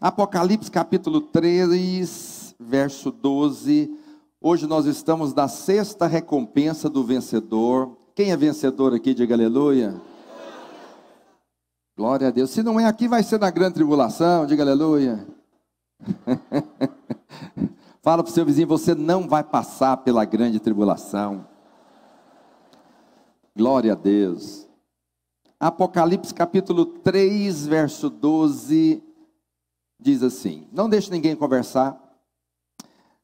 Apocalipse capítulo 3, verso 12. Hoje nós estamos na sexta recompensa do vencedor. Quem é vencedor aqui? Diga aleluia. Glória a Deus. Se não é aqui, vai ser na grande tribulação. Diga aleluia. Fala para o seu vizinho, você não vai passar pela grande tribulação. Glória a Deus. Apocalipse capítulo 3, verso 12, diz assim: não deixe ninguém conversar.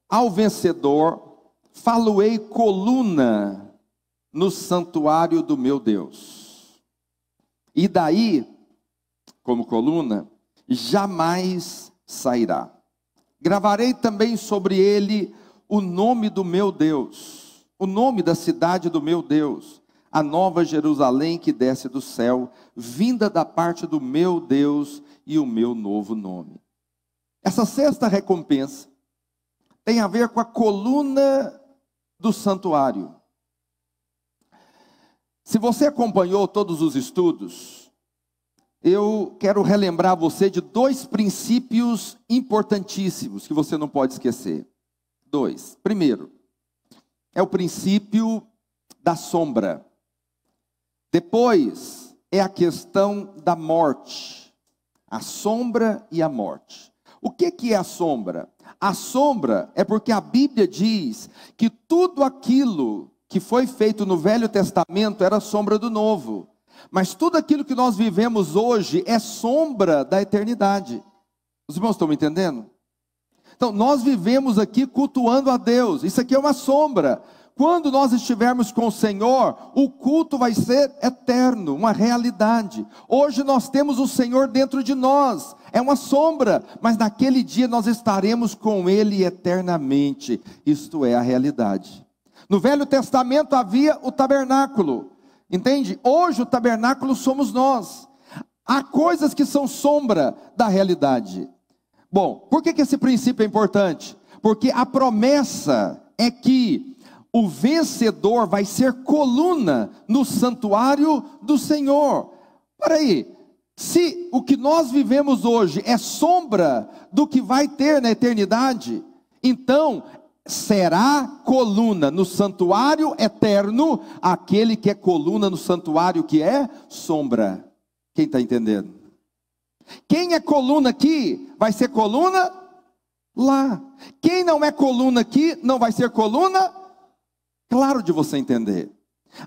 Ao vencedor, falo-ei coluna no santuário do meu Deus. E daí, como coluna, jamais sairá. Gravarei também sobre ele o nome do meu Deus, o nome da cidade do meu Deus, a nova Jerusalém que desce do céu, vinda da parte do meu Deus e o meu novo nome. Essa sexta recompensa tem a ver com a coluna do santuário. Se você acompanhou todos os estudos, eu quero relembrar você de dois princípios importantíssimos que você não pode esquecer. Dois. Primeiro, é o princípio da sombra. Depois, é a questão da morte. A sombra e a morte. O que é a sombra? A sombra é porque a Bíblia diz que tudo aquilo que foi feito no Velho Testamento era sombra do Novo. Mas tudo aquilo que nós vivemos hoje é sombra da eternidade. Os irmãos estão me entendendo? Então, nós vivemos aqui cultuando a Deus. Isso aqui é uma sombra. Quando nós estivermos com o Senhor, o culto vai ser eterno, uma realidade. Hoje nós temos o Senhor dentro de nós, é uma sombra, mas naquele dia nós estaremos com Ele eternamente. Isto é a realidade. No Velho Testamento havia o tabernáculo, entende? Hoje o tabernáculo somos nós. Há coisas que são sombra da realidade. Bom, por que esse princípio é importante? Porque a promessa é que o vencedor vai ser coluna no santuário do Senhor. Para aí, se o que nós vivemos hoje é sombra do que vai ter na eternidade, então será coluna no santuário eterno aquele que é coluna no santuário que é sombra. Quem está entendendo? Quem é coluna aqui vai ser coluna lá. Quem não é coluna aqui não vai ser coluna. Claro de você entender.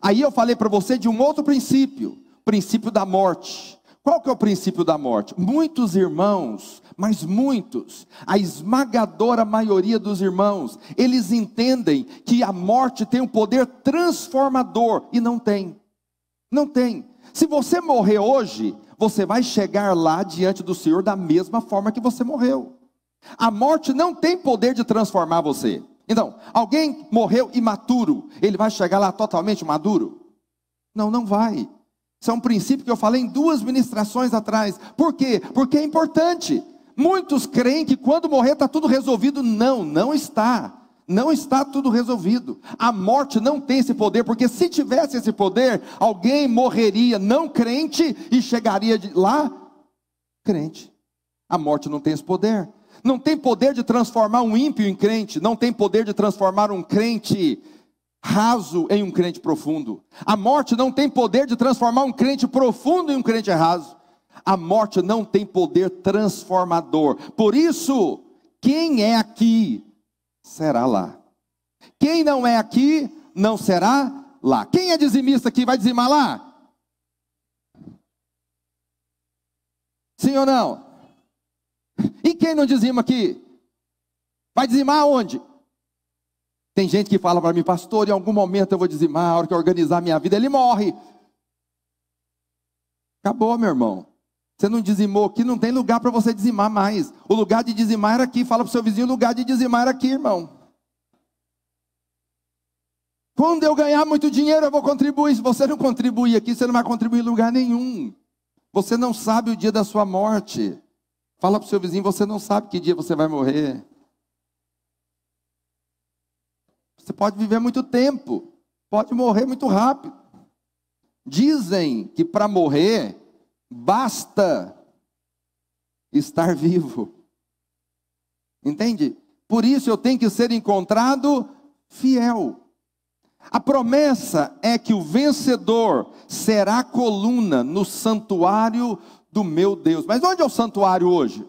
Aí eu falei para você de um outro princípio, princípio da morte. Qual que é o princípio da morte? Muitos irmãos, mas muitos, a esmagadora maioria dos irmãos, eles entendem que a morte tem um poder transformador, e não tem. Não tem. Se você morrer hoje, você vai chegar lá diante do Senhor da mesma forma que você morreu. A morte não tem poder de transformar você. Então, alguém morreu imaturo, ele vai chegar lá totalmente maduro? Não, não vai. Isso é um princípio que eu falei em 2 ministrações atrás. Por quê? Porque é importante. Muitos creem que quando morrer está tudo resolvido. Não, não está. Não está tudo resolvido. A morte não tem esse poder, porque se tivesse esse poder, alguém morreria não crente e chegaria lá crente. A morte não tem esse poder. Não tem poder de transformar um ímpio em crente. Não tem poder de transformar um crente raso em um crente profundo. A morte não tem poder de transformar um crente profundo em um crente raso. A morte não tem poder transformador. Por isso, quem é aqui, será lá. Quem não é aqui, não será lá. Quem é dizimista aqui, vai dizimar lá? Sim ou não? E quem não dizima aqui? Vai dizimar aonde? Tem gente que fala para mim, pastor, em algum momento eu vou dizimar, a hora que eu organizar a minha vida, ele morre. Acabou, meu irmão. Você não dizimou aqui, não tem lugar para você dizimar mais. O lugar de dizimar era aqui. Fala para o seu vizinho, o lugar de dizimar era aqui, irmão. Quando eu ganhar muito dinheiro, eu vou contribuir. Se você não contribuir aqui, você não vai contribuir em lugar nenhum. Você não sabe o dia da sua morte. Fala para o seu vizinho, você não sabe que dia você vai morrer. Você pode viver muito tempo, pode morrer muito rápido. Dizem que para morrer, basta estar vivo. Entende? Por isso eu tenho que ser encontrado fiel. A promessa é que o vencedor será coluna no santuário do meu Deus. Mas onde é o santuário hoje?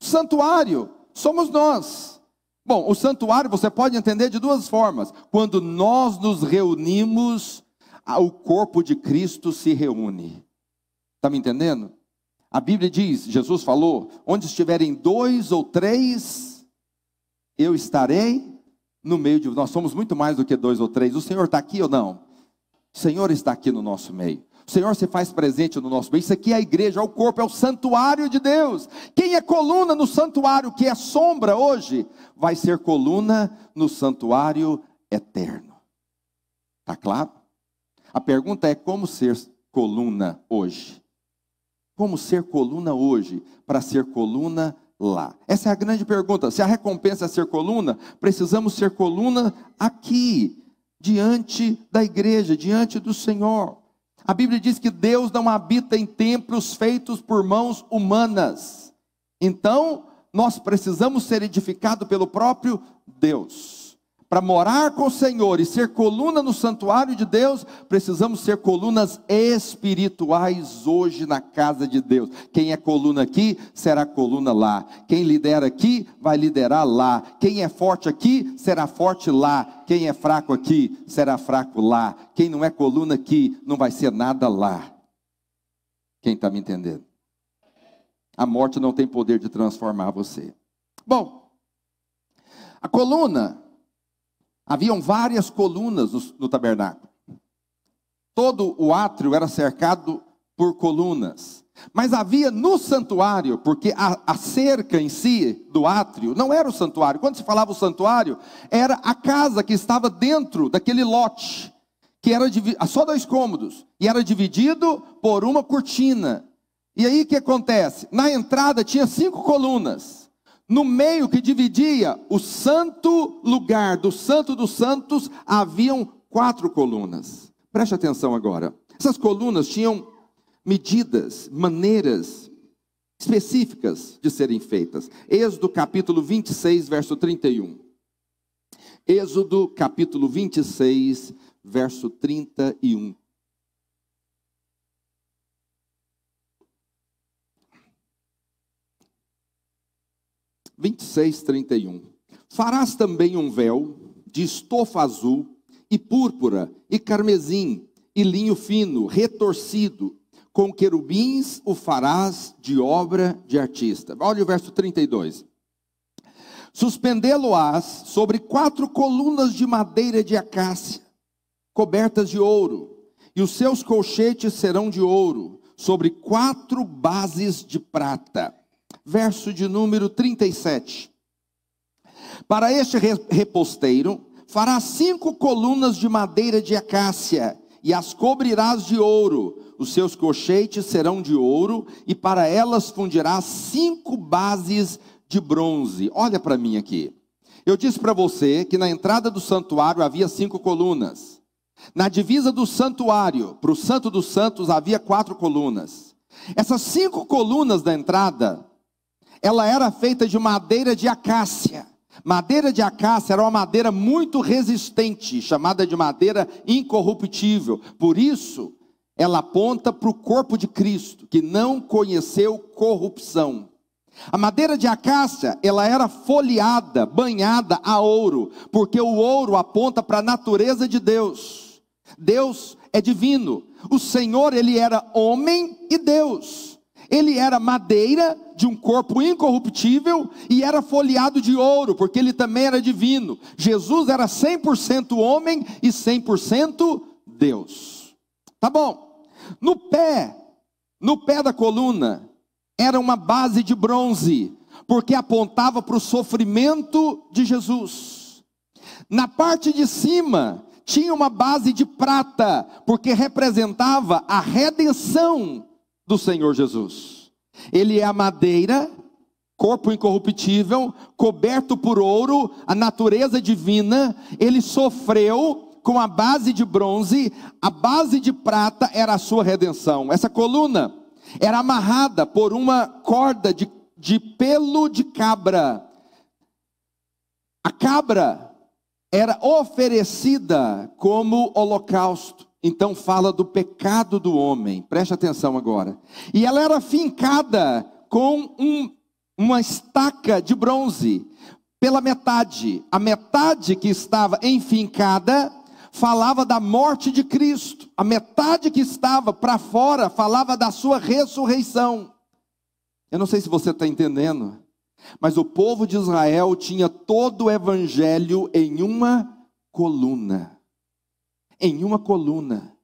O santuário somos nós. Bom, o santuário você pode entender de duas formas. Quando nós nos reunimos, o corpo de Cristo se reúne. Está me entendendo? A Bíblia diz, Jesus falou, onde estiverem 2 ou 3, eu estarei no meio de... Nós somos muito mais do que 2 ou 3. O Senhor está aqui ou não? O Senhor está aqui no nosso meio. O Senhor se faz presente no nosso meio. Isso aqui é a igreja, é o corpo, é o santuário de Deus. Quem é coluna no santuário, que é sombra hoje, vai ser coluna no santuário eterno. Está claro? A pergunta é como ser coluna hoje? Como ser coluna hoje para ser coluna lá? Essa é a grande pergunta. Se a recompensa é ser coluna, precisamos ser coluna aqui, diante da igreja, diante do Senhor. A Bíblia diz que Deus não habita em templos feitos por mãos humanas. Então, nós precisamos ser edificados pelo próprio Deus. Para morar com o Senhor e ser coluna no santuário de Deus, precisamos ser colunas espirituais hoje na casa de Deus. Quem é coluna aqui, será coluna lá. Quem lidera aqui, vai liderar lá. Quem é forte aqui, será forte lá. Quem é fraco aqui, será fraco lá. Quem não é coluna aqui, não vai ser nada lá. Quem está me entendendo? A morte não tem poder de transformar você. Bom, a coluna... Haviam várias colunas no tabernáculo. Todo o átrio era cercado por colunas. Mas havia no santuário, porque a cerca em si do átrio não era o santuário. Quando se falava o santuário, era a casa que estava dentro daquele lote, que era só 2 cômodos, e era dividido por uma cortina. E aí o que acontece? Na entrada tinha 5 colunas. No meio que dividia o santo lugar do santo dos santos, haviam 4 colunas. Preste atenção agora. Essas colunas tinham medidas, maneiras específicas de serem feitas. Êxodo capítulo 26, verso 31. Êxodo capítulo 26, verso 31. Farás também um véu de estofa azul e púrpura e carmesim e linho fino, retorcido, com querubins o farás de obra de artista. Olha o verso 32. Suspendê-lo-ás sobre 4 colunas de madeira de acácia, cobertas de ouro, e os seus colchetes serão de ouro, sobre 4 bases de prata. Verso de número 37. Para este reposteiro, farás 5 colunas de madeira de acácia, e as cobrirás de ouro. Os seus colchetes serão de ouro, e para elas fundirás 5 bases de bronze. Olha para mim aqui. Eu disse para você que na entrada do santuário havia 5 colunas. Na divisa do santuário, para o Santo dos Santos, havia 4 colunas. Essas 5 colunas da entrada, ela era feita de madeira de acácia. Madeira de acácia era uma madeira muito resistente, chamada de madeira incorruptível. Por isso, ela aponta para o corpo de Cristo, que não conheceu corrupção. A madeira de acácia, ela era folheada, banhada a ouro, porque o ouro aponta para a natureza de Deus. Deus é divino. O Senhor, ele era homem e Deus. Ele era madeira de um corpo incorruptível e era folheado de ouro, porque ele também era divino. Jesus era 100% homem e 100% Deus. Tá bom. No pé da coluna, era uma base de bronze, porque apontava para o sofrimento de Jesus. Na parte de cima, tinha uma base de prata, porque representava a redenção do Senhor Jesus. Ele é a madeira, corpo incorruptível, coberto por ouro, a natureza divina. Ele sofreu com a base de bronze, a base de prata era a sua redenção. Essa coluna era amarrada por uma corda de de pelo de cabra. A cabra era oferecida como holocausto. Então fala do pecado do homem. Preste atenção agora. E ela era fincada com uma estaca de bronze pela metade. A metade que estava enfincada falava da morte de Cristo. A metade que estava para fora falava da sua ressurreição. Eu não sei se você está entendendo, mas o povo de Israel tinha todo o evangelho em uma coluna. Em uma coluna.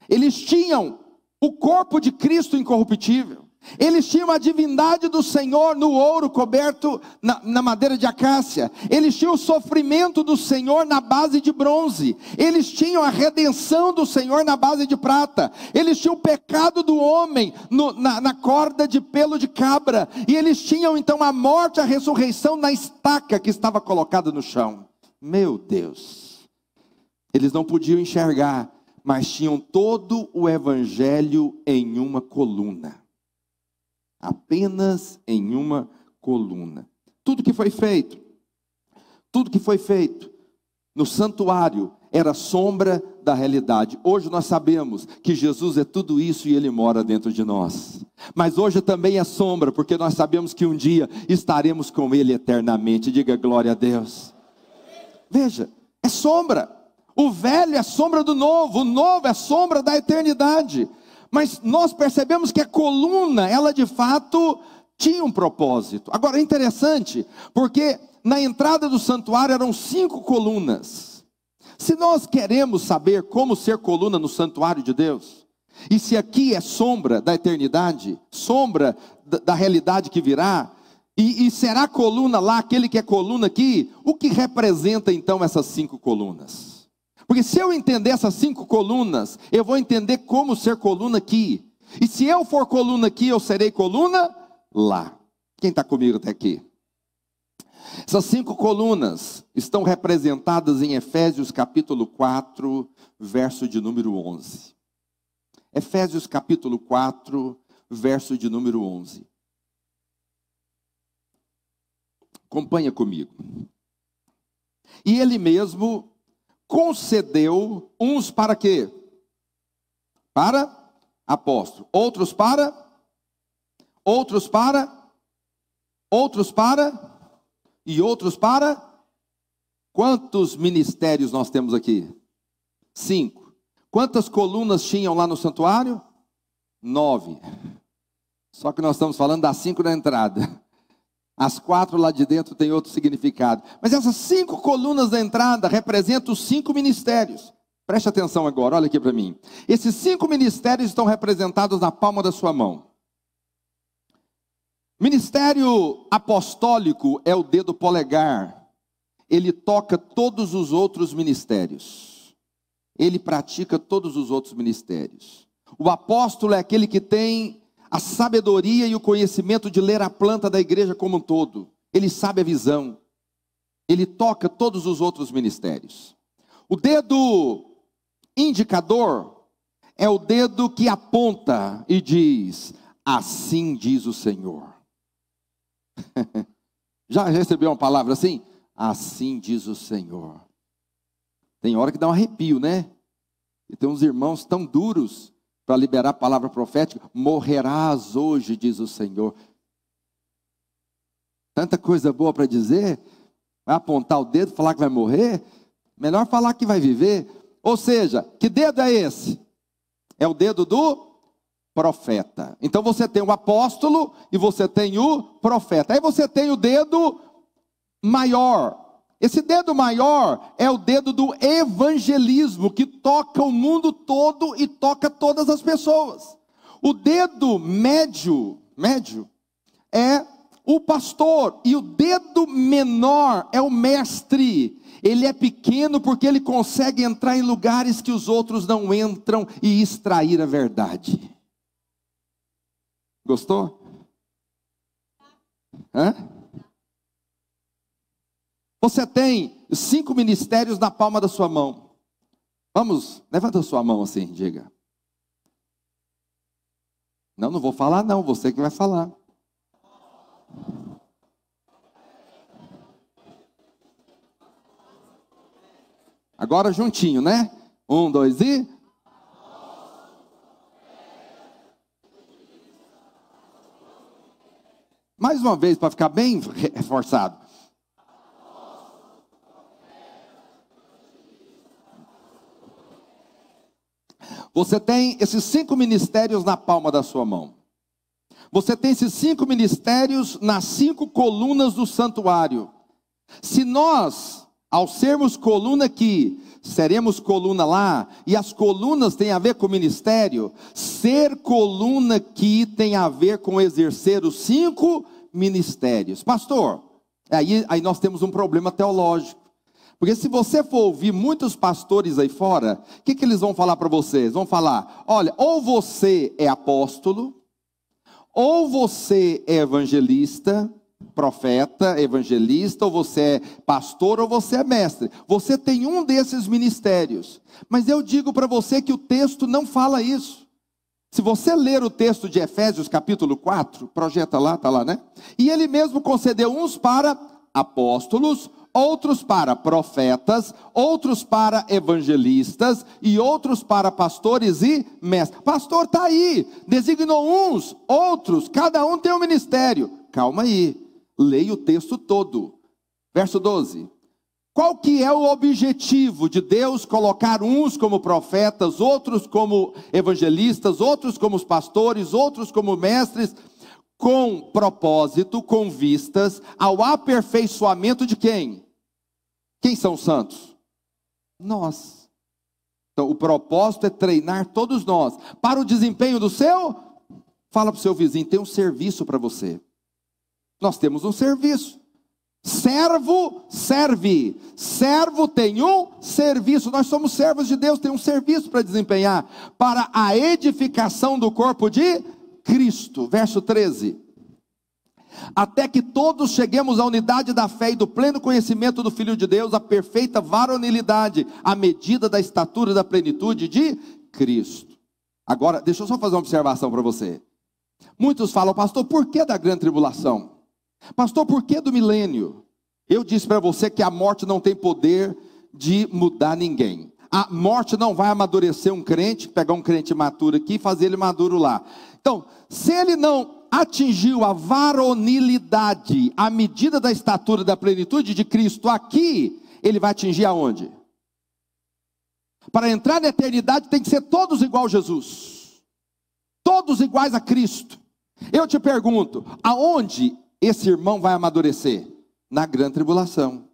Eles tinham o corpo de Cristo incorruptível. Eles tinham a divindade do Senhor no ouro coberto na madeira de acácia. Eles tinham o sofrimento do Senhor na base de bronze. Eles tinham a redenção do Senhor na base de prata. Eles tinham o pecado do homem na corda de pelo de cabra. E eles tinham então a morte, a ressurreição na estaca que estava colocada no chão. Meu Deus! Eles não podiam enxergar, mas tinham todo o evangelho em uma coluna. Apenas em uma coluna. Tudo que foi feito no santuário era sombra da realidade. Hoje nós sabemos que Jesus é tudo isso e Ele mora dentro de nós. Mas hoje também é sombra, porque nós sabemos que um dia estaremos com Ele eternamente. Diga glória a Deus. Veja, é sombra. O velho é sombra do novo, o novo é sombra da eternidade. Mas nós percebemos que a coluna, ela de fato tinha um propósito. Agora é interessante, porque na entrada do santuário eram 5 colunas. Se nós queremos saber como ser coluna no santuário de Deus, e se aqui é sombra da eternidade, sombra da realidade que virá, e será coluna lá, aquele que é coluna aqui, o que representa então essas 5 colunas? Porque se eu entender essas 5 colunas, eu vou entender como ser coluna aqui. E se eu for coluna aqui, eu serei coluna lá. Quem está comigo até aqui? Essas 5 colunas estão representadas em Efésios capítulo 4, verso de número 11. Efésios capítulo 4, verso de número 11. Acompanha comigo. E ele mesmo concedeu uns para quê? Para apóstolo. Outros para e outros para. Quantos ministérios nós temos aqui? 5. Quantas colunas tinham lá no santuário? 9. Só que nós estamos falando das 5 na entrada. As 4 lá de dentro têm outro significado. Mas essas 5 colunas da entrada representam os 5 ministérios. Preste atenção agora, olha aqui para mim. Esses 5 ministérios estão representados na palma da sua mão. Ministério apostólico é o dedo polegar. Ele toca todos os outros ministérios. Ele pratica todos os outros ministérios. O apóstolo é aquele que tem a sabedoria e o conhecimento de ler a planta da igreja como um todo. Ele sabe a visão. Ele toca todos os outros ministérios. O dedo indicador é o dedo que aponta e diz: assim diz o Senhor. Já recebeu uma palavra assim? Assim diz o Senhor. Tem hora que dá um arrepio, né? E tem uns irmãos tão duros para liberar a palavra profética. Morrerás hoje, diz o Senhor. Tanta coisa boa para dizer. Vai apontar o dedo, falar que vai morrer. Melhor falar que vai viver. Ou seja, que dedo é esse? É o dedo do profeta. Então você tem o apóstolo e você tem o profeta. Aí você tem o dedo maior. Esse dedo maior é o dedo do evangelismo, que toca o mundo todo e toca todas as pessoas. O dedo médio é o pastor, e o dedo menor é o mestre. Ele é pequeno porque ele consegue entrar em lugares que os outros não entram e extrair a verdade. Gostou? Hã? Você tem 5 ministérios na palma da sua mão. Vamos, levanta a sua mão assim, diga. Não vou falar não, você que vai falar. Agora juntinho, né? 1, 2 e... Mais uma vez, para ficar bem reforçado. Você tem esses 5 ministérios na palma da sua mão. Você tem esses 5 ministérios nas 5 colunas do santuário. Se nós, ao sermos coluna aqui, seremos coluna lá, e as colunas têm a ver com o ministério, ser coluna aqui tem a ver com exercer os 5 ministérios. Pastor, aí nós temos um problema teológico. Porque se você for ouvir muitos pastores aí fora, o que eles vão falar para vocês? Vão falar, olha, ou você é apóstolo, ou você é evangelista, profeta, evangelista, ou você é pastor, ou você é mestre. Você tem um desses ministérios. Mas eu digo para você que o texto não fala isso. Se você ler o texto de Efésios capítulo 4, projeta lá, está lá, né? E ele mesmo concedeu uns para apóstolos, outros para profetas, outros para evangelistas e outros para pastores e mestres. Pastor está aí, designou uns, outros, cada um tem um ministério. Calma aí, leia o texto todo. Verso 12. Qual que é o objetivo de Deus colocar uns como profetas, outros como evangelistas, outros como pastores, outros como mestres? Com propósito, com vistas ao aperfeiçoamento de quem? Quem são os santos? Nós. Então, o propósito é treinar todos nós. Para o desempenho do seu, fala para o seu vizinho, tem um serviço para você. Nós temos um serviço. Servo serve. Servo tem um serviço. Nós somos servos de Deus, tem um serviço para desempenhar. Para a edificação do corpo de Cristo. Verso 13. Até que todos cheguemos à unidade da fé e do pleno conhecimento do Filho de Deus, a perfeita varonilidade, à medida da estatura e da plenitude de Cristo. Agora, deixa eu só fazer uma observação para você. Muitos falam, pastor, por que da grande tribulação? Pastor, por que do milênio? Eu disse para você que a morte não tem poder de mudar ninguém. A morte não vai amadurecer um crente, pegar um crente maturo aqui e fazer ele maduro lá. Então, se ele não atingiu a varonilidade, a medida da estatura da plenitude de Cristo aqui, ele vai atingir aonde? Para entrar na eternidade tem que ser todos igual a Jesus. Todos iguais a Cristo. Eu te pergunto, aonde esse irmão vai amadurecer? Na grande tribulação.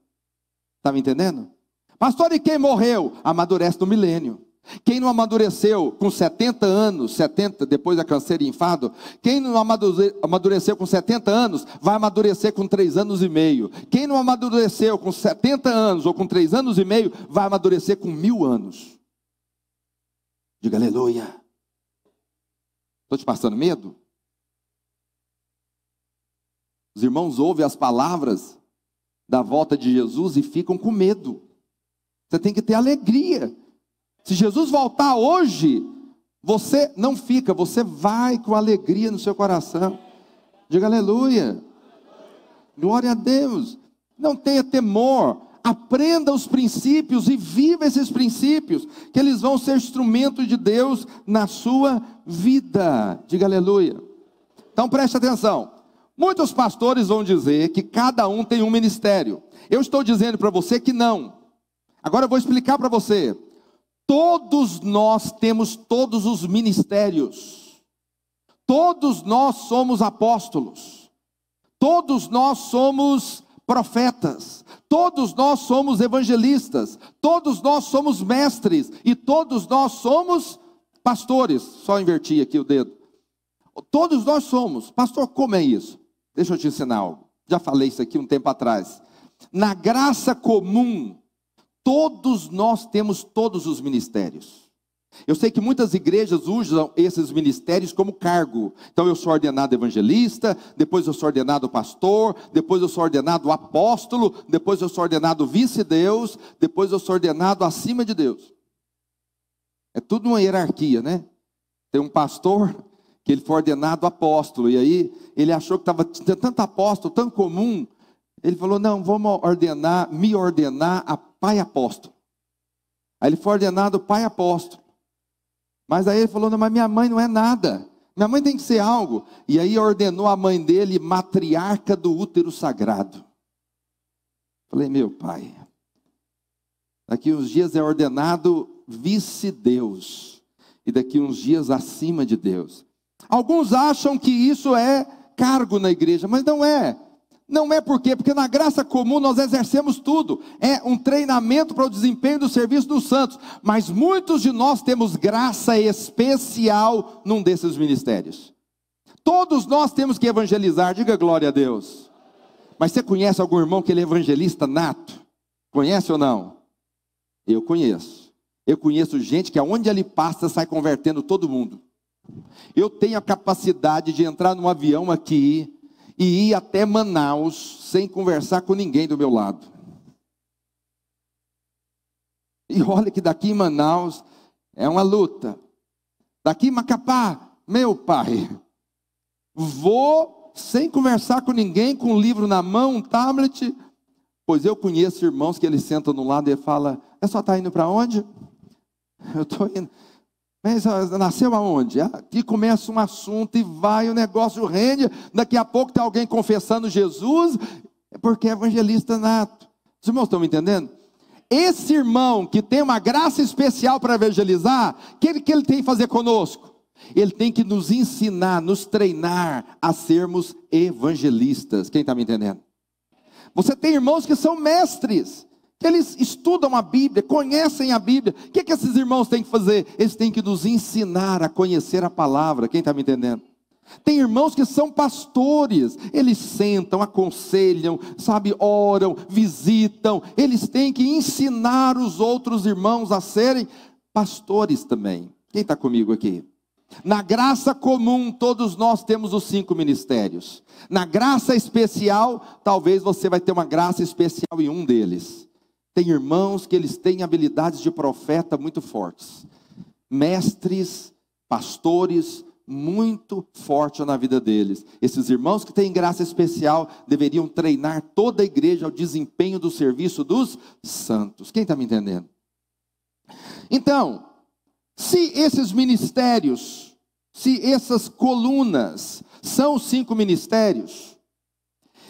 Está me entendendo? Pastor, e quem morreu? Amadurece no milênio. Quem não amadureceu com 70 anos, 70, depois da câncer e enfado, quem não amadureceu com 70 anos, vai amadurecer com 3 anos e meio. Quem não amadureceu com 70 anos ou com 3 anos e meio, vai amadurecer com 1000 anos. Diga aleluia. Estou te passando medo? Os irmãos ouvem as palavras da volta de Jesus e ficam com medo. Você tem que ter alegria. Se Jesus voltar hoje, você não fica, você vai com alegria no seu coração. Diga aleluia. Glória a Deus. Não tenha temor. Aprenda os princípios e viva esses princípios, que eles vão ser instrumento de Deus na sua vida. Diga aleluia. Então preste atenção. Muitos pastores vão dizer que cada um tem um ministério. Eu estou dizendo para você que não. Agora eu vou explicar para você. Todos nós temos todos os ministérios. Todos nós somos apóstolos. Todos nós somos profetas. Todos nós somos evangelistas. Todos nós somos mestres. E todos nós somos pastores. Só inverti aqui o dedo. Todos nós somos. Pastor, como é isso? Deixa eu te ensinar algo. Já falei isso aqui um tempo atrás. Na graça comum, todos nós temos todos os ministérios. Eu sei que muitas igrejas usam esses ministérios como cargo. Então eu sou ordenado evangelista, depois eu sou ordenado pastor, depois eu sou ordenado apóstolo, depois eu sou ordenado vice-deus, depois eu sou ordenado acima de Deus. É tudo uma hierarquia, né? Tem um pastor que ele foi ordenado apóstolo, e aí ele achou que tinha tanto apóstolo, tão comum. Ele falou, não, vamos me ordenar a pai apóstolo. Aí ele foi ordenado pai apóstolo. Mas aí ele falou, não, mas minha mãe não é nada. Minha mãe tem que ser algo. E aí ordenou a mãe dele matriarca do útero sagrado. Falei, meu pai, daqui uns dias é ordenado vice-deus. E daqui uns dias acima de Deus. Alguns acham que isso é cargo na igreja, mas não é. Não é por quê? Porque na graça comum nós exercemos tudo. É um treinamento para o desempenho do serviço dos santos. Mas muitos de nós temos graça especial num desses ministérios. Todos nós temos que evangelizar, diga glória a Deus. Mas você conhece algum irmão que ele é evangelista nato? Conhece ou não? Eu conheço. Eu conheço gente que aonde ele passa sai convertendo todo mundo. Eu tenho a capacidade de entrar num avião aqui e ir até Manaus sem conversar com ninguém do meu lado. E olha que daqui em Manaus é uma luta. Daqui em Macapá, meu pai, vou sem conversar com ninguém, com um livro na mão, um tablet. Pois eu conheço irmãos que eles sentam no lado e falam, é só estar indo para onde? Eu estou indo. Mas nasceu aonde? Aqui começa um assunto e vai, o negócio rende. Daqui a pouco tem alguém confessando Jesus, porque é evangelista nato. Os irmãos estão me entendendo? Esse irmão que tem uma graça especial para evangelizar, o que ele tem que fazer conosco? Ele tem que nos ensinar, nos treinar a sermos evangelistas. Quem está me entendendo? Você tem irmãos que são mestres, que eles estudam a Bíblia, conhecem a Bíblia. O que esses irmãos têm que fazer? Eles têm que nos ensinar a conhecer a palavra. Quem está me entendendo? Tem irmãos que são pastores, eles sentam, aconselham, sabe, oram, visitam. Eles têm que ensinar os outros irmãos a serem pastores também. Quem está comigo aqui? Na graça comum, todos nós temos os 5 ministérios. Na graça especial, talvez você vai ter uma graça especial em um deles. Tem irmãos que eles têm habilidades de profeta muito fortes. Mestres, pastores, muito forte na vida deles. Esses irmãos que têm graça especial deveriam treinar toda a igreja ao desempenho do serviço dos santos. Quem está me entendendo? Então, se esses ministérios, se essas colunas são os 5 ministérios,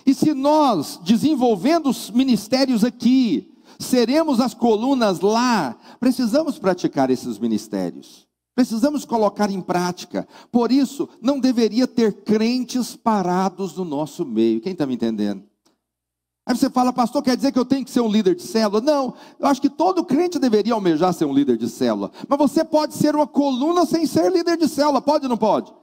e se nós, desenvolvendo os ministérios aqui, seremos as colunas lá, precisamos praticar esses ministérios, precisamos colocar em prática. Por isso, não deveria ter crentes parados no nosso meio. Quem está me entendendo? Aí você fala, pastor, quer dizer que eu tenho que ser um líder de célula? Não, eu acho que todo crente deveria almejar ser um líder de célula. Mas você pode ser uma coluna sem ser líder de célula, pode ou não pode?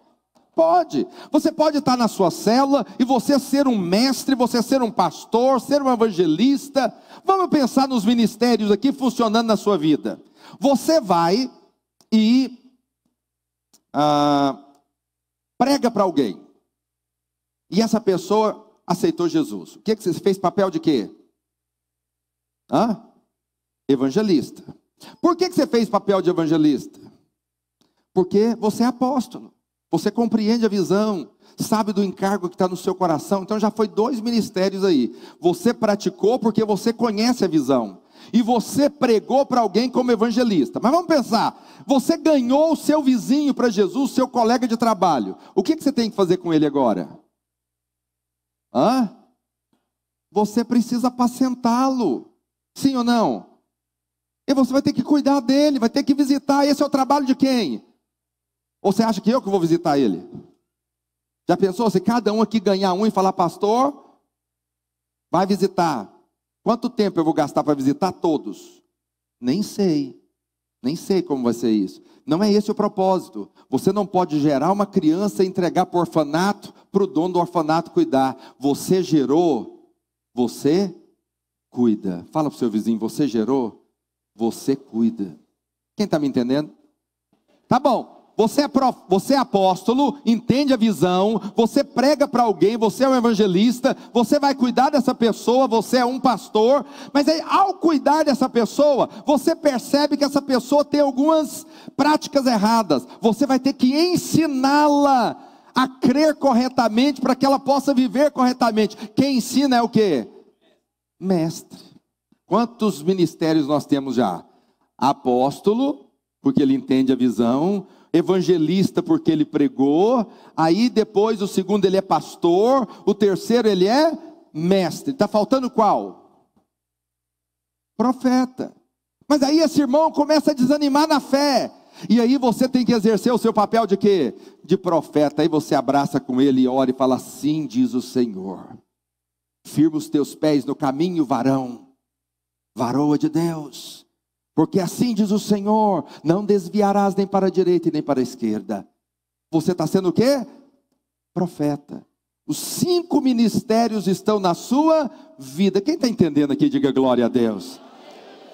Pode. Você pode estar na sua célula e você ser um mestre, você ser um pastor, ser um evangelista. Vamos pensar nos ministérios aqui funcionando na sua vida. Você vai e prega para alguém. E essa pessoa aceitou Jesus. O que você fez? Papel de quê? Evangelista. Por que você fez papel de evangelista? Porque você é apóstolo. Você compreende a visão, sabe do encargo que está no seu coração. Então já foi 2 ministérios aí. Você praticou porque você conhece a visão. E você pregou para alguém como evangelista. Mas vamos pensar, você ganhou o seu vizinho para Jesus, seu colega de trabalho. O que você tem que fazer com ele agora? Você precisa apacentá-lo. Sim ou não? E você vai ter que cuidar dele, vai ter que visitar. Esse é o trabalho de quem? Ou você acha que eu que vou visitar ele? Já pensou se cada um aqui ganhar um e falar, pastor, vai visitar. Quanto tempo eu vou gastar para visitar todos? Nem sei como vai ser isso. Não é esse o propósito. Você não pode gerar uma criança e entregar para o orfanato, para o dono do orfanato cuidar. Você gerou, você cuida. Fala para o seu vizinho, você gerou, você cuida. Quem está me entendendo? Tá bom. Você é apóstolo, entende a visão, você prega para alguém, você é um evangelista, você vai cuidar dessa pessoa, você é um pastor, mas aí, ao cuidar dessa pessoa, você percebe que essa pessoa tem algumas práticas erradas, você vai ter que ensiná-la a crer corretamente, para que ela possa viver corretamente. Quem ensina é o quê? Mestre. Quantos ministérios nós temos já? apóstolo, porque ele entende a visão, evangelista, porque ele pregou, aí depois o segundo ele é pastor, o terceiro ele é mestre. Está faltando qual? Profeta. Mas aí esse irmão começa a desanimar na fé, e aí você tem que exercer o seu papel de quê? De profeta. Aí você abraça com ele e ora e fala: assim diz o Senhor, firma os teus pés no caminho, varão, varoa de Deus, porque assim diz o Senhor, não desviarás nem para a direita e nem para a esquerda. Você está sendo o quê? Profeta. Os 5 ministérios estão na sua vida. Quem está entendendo aqui, diga glória a Deus.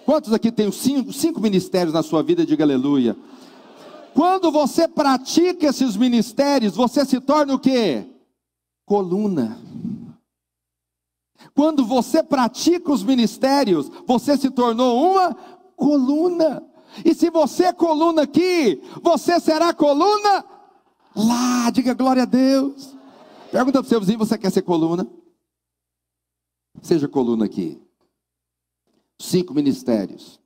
Quantos aqui tem os 5 ministérios na sua vida? Diga aleluia. Quando você pratica esses ministérios, você se torna o quê? Coluna. Quando você pratica os ministérios, você se tornou uma coluna. E se você é coluna aqui, você será coluna lá. Diga glória a Deus. Pergunta para o seu vizinho: você quer ser coluna? Seja coluna aqui. 5 ministérios.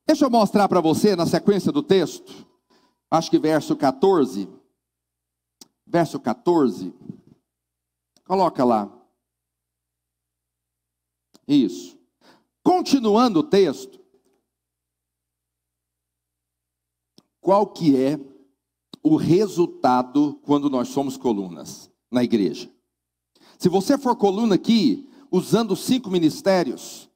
Deixa eu mostrar para você na sequência do texto. Acho que verso 14. Verso 14. Coloca lá. Isso. Continuando o texto. Qual que é o resultado quando nós somos colunas na igreja? Se você for coluna aqui, usando os 5 ministérios,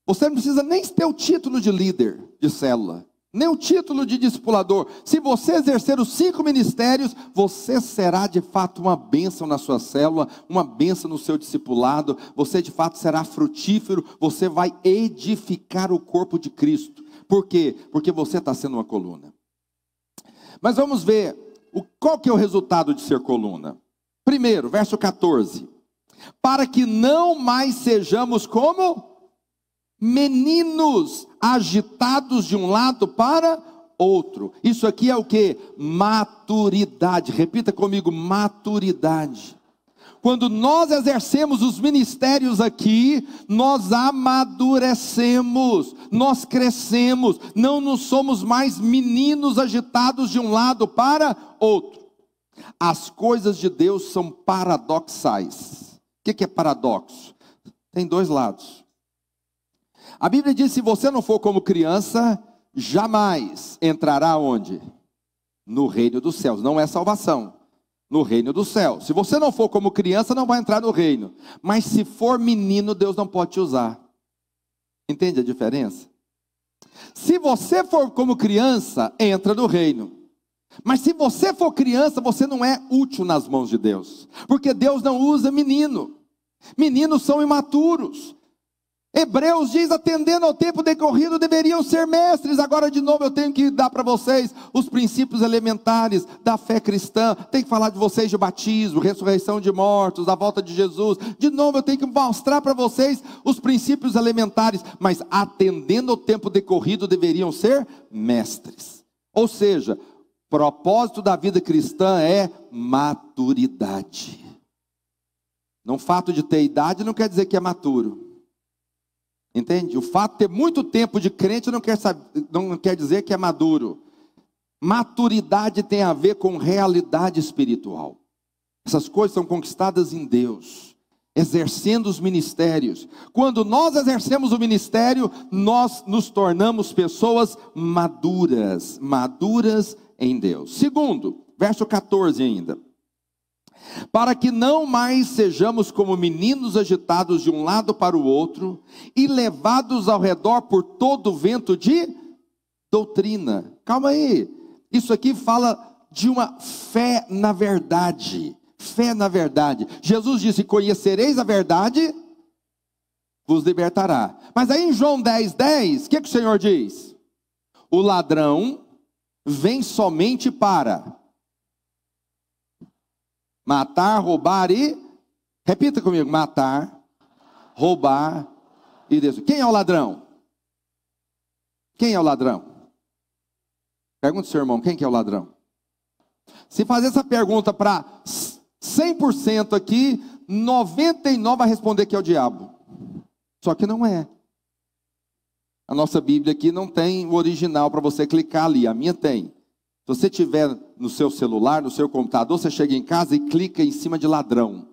você não precisa nem ter o título de líder de célula, nem o título de discipulador. Se você exercer os 5 ministérios, você será de fato uma bênção na sua célula, uma bênção no seu discipulado. Você de fato será frutífero, você vai edificar o corpo de Cristo. Por quê? Porque você está sendo uma coluna. Mas vamos ver qual que é o resultado de ser coluna. Primeiro, verso 14. Para que não mais sejamos como meninos, agitados de um lado para outro. Isso aqui é o que? Maturidade. Repita comigo: maturidade. Quando nós exercemos os ministérios aqui, nós amadurecemos, nós crescemos, não somos mais meninos agitados de um lado para outro. As coisas de Deus são paradoxais. O que é paradoxo? Tem 2 lados. A Bíblia diz: se você não for como criança, jamais entrará onde? No reino dos céus. Não é salvação. No reino dos céus. Se você não for como criança, não vai entrar no reino. Mas se for menino, Deus não pode te usar. Entende a diferença? Se você for como criança, entra no reino. Mas se você for criança, você não é útil nas mãos de Deus. Porque Deus não usa menino. Meninos são imaturos. Hebreus diz: atendendo ao tempo decorrido, deveriam ser mestres. Agora de novo eu tenho que dar para vocês os princípios elementares da fé cristã. Tenho que falar de vocês de batismo, ressurreição de mortos, da volta de Jesus. De novo eu tenho que mostrar para vocês os princípios elementares. Mas atendendo ao tempo decorrido, deveriam ser mestres. Ou seja, o propósito da vida cristã é maturidade. Não, fato de ter idade não quer dizer que é maturo. Entende? O fato de ter muito tempo de crente não quer dizer que é maduro. Maturidade tem a ver com realidade espiritual. Essas coisas são conquistadas em Deus, exercendo os ministérios. Quando nós exercemos o ministério, nós nos tornamos pessoas maduras, maduras em Deus. Segundo, verso 14 ainda. Para que não mais sejamos como meninos agitados de um lado para o outro e levados ao redor por todo o vento de doutrina. Calma aí, isso aqui fala de uma fé na verdade. Fé na verdade. Jesus disse: conhecereis a verdade, vos libertará. Mas aí em João 10:10, o que o Senhor diz? O ladrão vem somente para matar, roubar e... Repita comigo: matar, roubar e destruir. Quem é o ladrão? Quem é o ladrão? Pergunta ao seu irmão: quem que é o ladrão? Se fazer essa pergunta para 100% aqui, 99% vai responder que é o diabo. Só que não é. A nossa Bíblia aqui não tem o original para você clicar ali, a minha tem. Se você tiver no seu celular, no seu computador, você chega em casa e clica em cima de ladrão.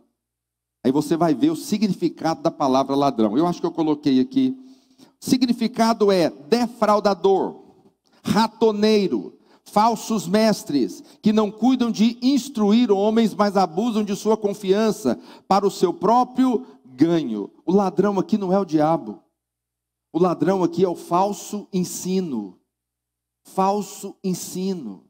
Aí você vai ver o significado da palavra ladrão. Eu acho que eu coloquei aqui. Significado é defraudador, ratoneiro, falsos mestres, que não cuidam de instruir homens, mas abusam de sua confiança para o seu próprio ganho. O ladrão aqui não é o diabo. O ladrão aqui é o falso ensino. Falso ensino.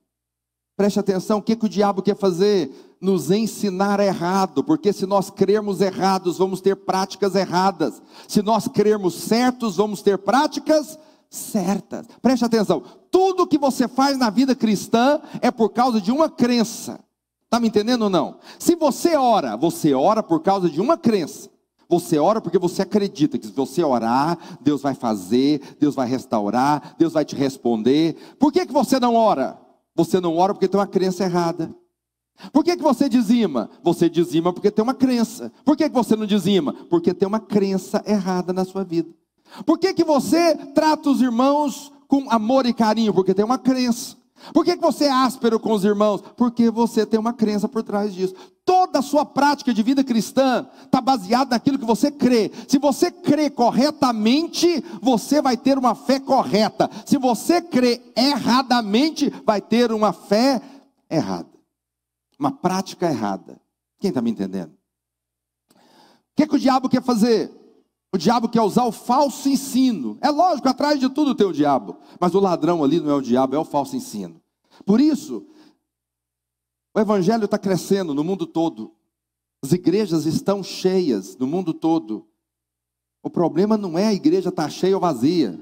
Preste atenção, o que o diabo quer fazer? Nos ensinar errado, porque se nós crermos errados, vamos ter práticas erradas. Se nós crermos certos, vamos ter práticas certas. Preste atenção, tudo que você faz na vida cristã é por causa de uma crença. Está me entendendo ou não? Se você ora por causa de uma crença. Você ora porque você acredita que se você orar, Deus vai fazer, Deus vai restaurar, Deus vai te responder. Por que você não ora? Você não ora porque tem uma crença errada. Por que você dizima? Você dizima porque tem uma crença. Por que você não dizima? Porque tem uma crença errada na sua vida. Por que você trata os irmãos com amor e carinho? Porque tem uma crença. Por que você é áspero com os irmãos? Porque você tem uma crença por trás disso. Toda a sua prática de vida cristã está baseada naquilo que você crê. Se você crê corretamente, você vai ter uma fé correta. Se você crê erradamente, vai ter uma fé errada. Uma prática errada. Quem está me entendendo? O que o diabo quer fazer? O diabo quer usar o falso ensino. É lógico, atrás de tudo tem o diabo. Mas o ladrão ali não é o diabo, é o falso ensino. Por isso, o evangelho está crescendo no mundo todo. As igrejas estão cheias no mundo todo. O problema não é a igreja estar cheia ou vazia.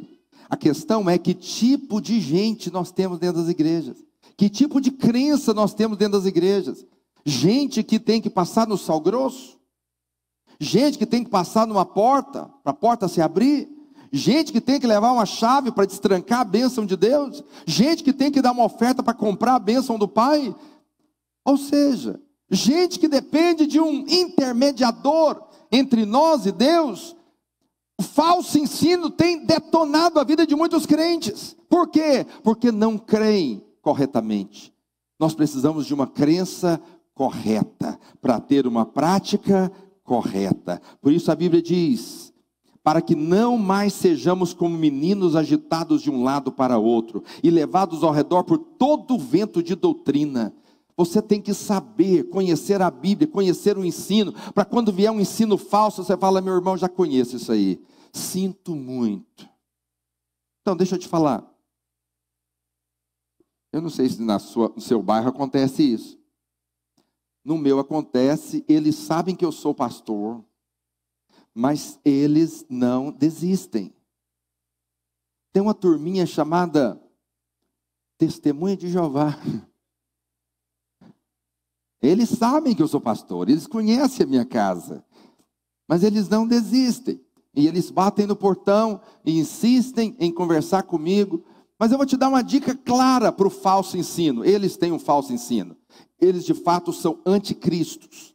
A questão é que tipo de gente nós temos dentro das igrejas. Que tipo de crença nós temos dentro das igrejas. Gente que tem que passar no sal grosso. Gente que tem que passar numa porta, para a porta se abrir. Gente que tem que levar uma chave para destrancar a bênção de Deus. Gente que tem que dar uma oferta para comprar a bênção do Pai. Ou seja, gente que depende de um intermediador entre nós e Deus. O falso ensino tem detonado a vida de muitos crentes. Por quê? Porque não creem corretamente. Nós precisamos de uma crença correta para ter uma prática correta. Por isso a Bíblia diz: para que não mais sejamos como meninos agitados de um lado para outro e levados ao redor por todo o vento de doutrina. Você tem que saber, conhecer a Bíblia, conhecer o ensino, para quando vier um ensino falso, você fala: meu irmão, já conheço isso aí, sinto muito. Então deixa eu te falar, eu não sei se no seu bairro acontece isso. No meu acontece, eles sabem que eu sou pastor, mas eles não desistem. Tem uma turminha chamada Testemunha de Jeová. Eles sabem que eu sou pastor, eles conhecem a minha casa, mas eles não desistem. E eles batem no portão e insistem em conversar comigo. Mas eu vou te dar uma dica clara para o falso ensino. Eles têm um falso ensino. Eles de fato são anticristos.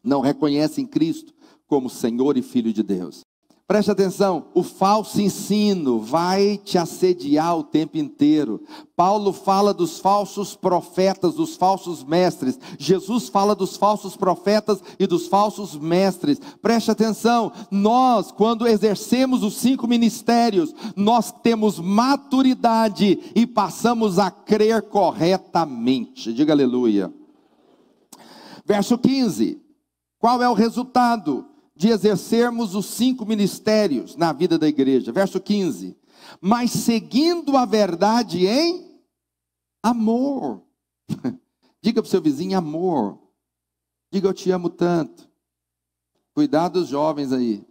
Não reconhecem Cristo como Senhor e Filho de Deus. Preste atenção, o falso ensino vai te assediar o tempo inteiro. Paulo fala dos falsos profetas, dos falsos mestres. Jesus fala dos falsos profetas e dos falsos mestres. Preste atenção, nós, quando exercemos os 5 ministérios, nós temos maturidade e passamos a crer corretamente. Diga aleluia. Verso 15, qual é o resultado de exercermos os 5 ministérios na vida da igreja? Verso 15, mas seguindo a verdade em amor. Diga para o seu vizinho: amor. Diga: eu te amo tanto. Cuidado dos jovens aí.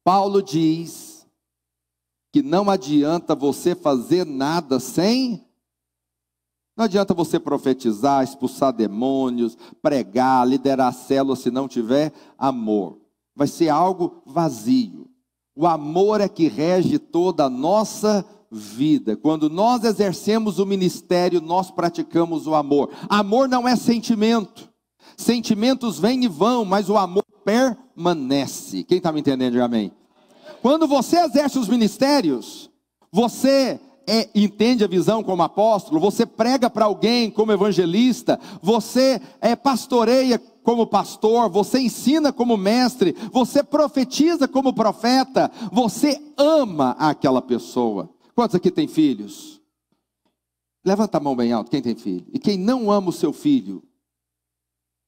Paulo diz que não adianta você fazer nada sem... Não adianta você profetizar, expulsar demônios, pregar, liderar célula se não tiver amor. Vai ser algo vazio. O amor é que rege toda a nossa vida. Quando nós exercemos o ministério, nós praticamos o amor. Amor não é sentimento. Sentimentos vêm e vão, mas o amor permanece. Quem está me entendendo, diga amém. Quando você exerce os ministérios, você entende a visão como apóstolo, você prega para alguém como evangelista, você pastoreia como pastor, você ensina como mestre, você profetiza como profeta, você ama aquela pessoa. Quantos aqui têm filhos? Levanta a mão bem alto, quem tem filho? E quem não ama o seu filho,